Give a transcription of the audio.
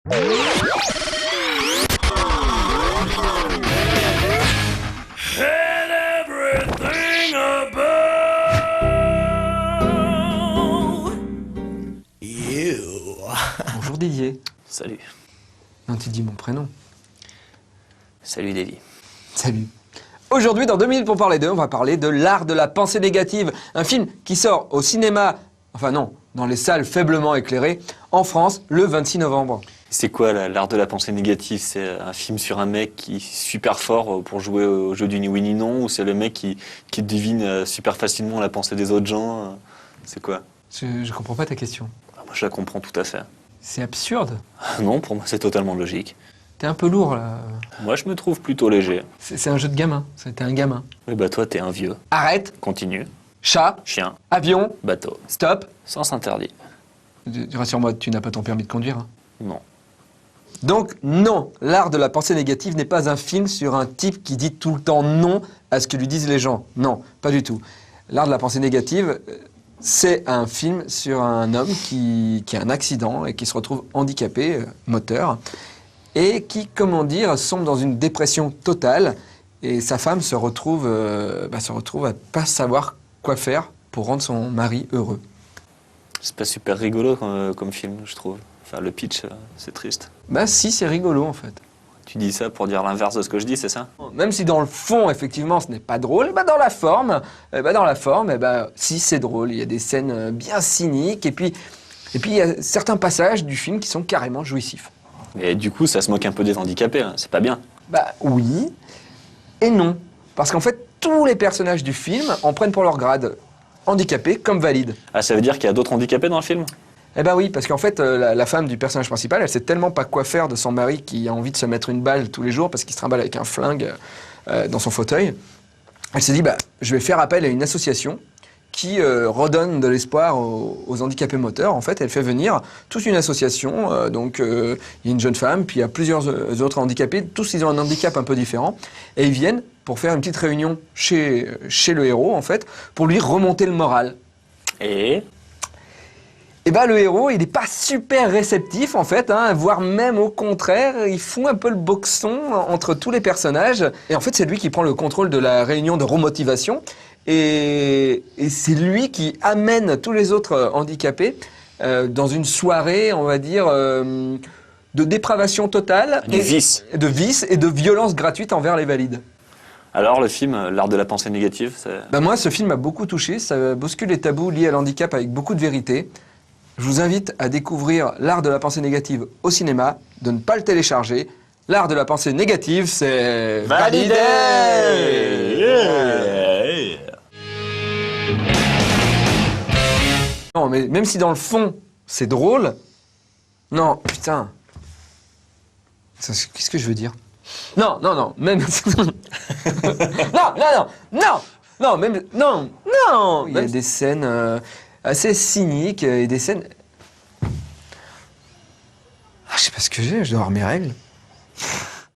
Bonjour Didier. Salut. Non, tu dis mon prénom. Salut Davy. Salut. Aujourd'hui, dans 2 minutes pour parler d'eux, on va parler de L'Art de la pensée négative, un film qui sort au cinéma, enfin non, dans les salles faiblement éclairées, en France, le 26 novembre. C'est quoi l'art de la pensée négative? C'est un film sur un mec qui est super fort pour jouer au jeu du ni oui ni non, ou c'est le mec qui devine super facilement la pensée des autres gens? C'est quoi? Je comprends pas ta question. Moi je la comprends tout à fait. C'est absurde. Non, pour moi c'est totalement logique. T'es un peu lourd là. Moi je me trouve plutôt léger. C'est un jeu de gamin. T'es un gamin. Oui bah toi t'es un vieux. Arrête. Continue. Chat. Chien. Avion. Bateau. Stop. Sens interdit. Rassure-moi, tu n'as pas ton permis de conduire. Hein. Non. Donc non, L'Art de la pensée négative n'est pas un film sur un type qui dit tout le temps non à ce que lui disent les gens. Non, pas du tout. L'Art de la pensée négative, c'est un film sur un homme qui a un accident et qui se retrouve handicapé, moteur, et qui, comment dire, sombre dans une dépression totale. Et sa femme se retrouve à pas savoir quoi faire pour rendre son mari heureux. C'est pas super rigolo comme film, je trouve. Enfin, le pitch, c'est triste. Bah si, c'est rigolo en fait. Tu dis ça pour dire l'inverse de ce que je dis, c'est ça? Même si dans le fond, effectivement, ce n'est pas drôle, bah dans la forme, si c'est drôle. Il y a des scènes bien cyniques et puis il y a certains passages du film qui sont carrément jouissifs. Et du coup, ça se moque un peu des handicapés, hein. C'est pas bien. Bah oui et non. Parce qu'en fait, tous les personnages du film en prennent pour leur grade, handicapés comme valides. Ah, ça veut dire qu'il y a d'autres handicapés dans le film? Eh ben oui, parce qu'en fait, la femme du personnage principal, elle sait tellement pas quoi faire de son mari qui a envie de se mettre une balle tous les jours parce qu'il se trimballe avec un flingue dans son fauteuil. Elle s'est dit, je vais faire appel à une association qui redonne de l'espoir aux handicapés moteurs. En fait, elle fait venir toute une association. Il y a une jeune femme, puis il y a plusieurs autres handicapés. Tous, ils ont un handicap un peu différent. Et ils viennent pour faire une petite réunion chez le héros, en fait, pour lui remonter le moral. Et le héros, il n'est pas super réceptif en fait, hein, voire même au contraire, il fout un peu le boxon entre tous les personnages. Et en fait, c'est lui qui prend le contrôle de la réunion de remotivation. Et c'est lui qui amène tous les autres handicapés dans une soirée, on va dire, de dépravation totale. De vice. De vice et de violence gratuite envers les valides. Alors, le film, L'Art de la pensée négative, c'est... Moi, ce film m'a beaucoup touché, ça bouscule les tabous liés à l'handicap avec beaucoup de vérité. Je vous invite à découvrir L'Art de la pensée négative au cinéma, de ne pas le télécharger. L'Art de la pensée négative, c'est... validé! Non, mais même si dans le fond, c'est drôle... Non, putain... Qu'est-ce que je veux dire? Non, même... Non! Il y a des scènes... assez cynique et des scènes... je sais pas ce que j'ai, je dois avoir mes règles.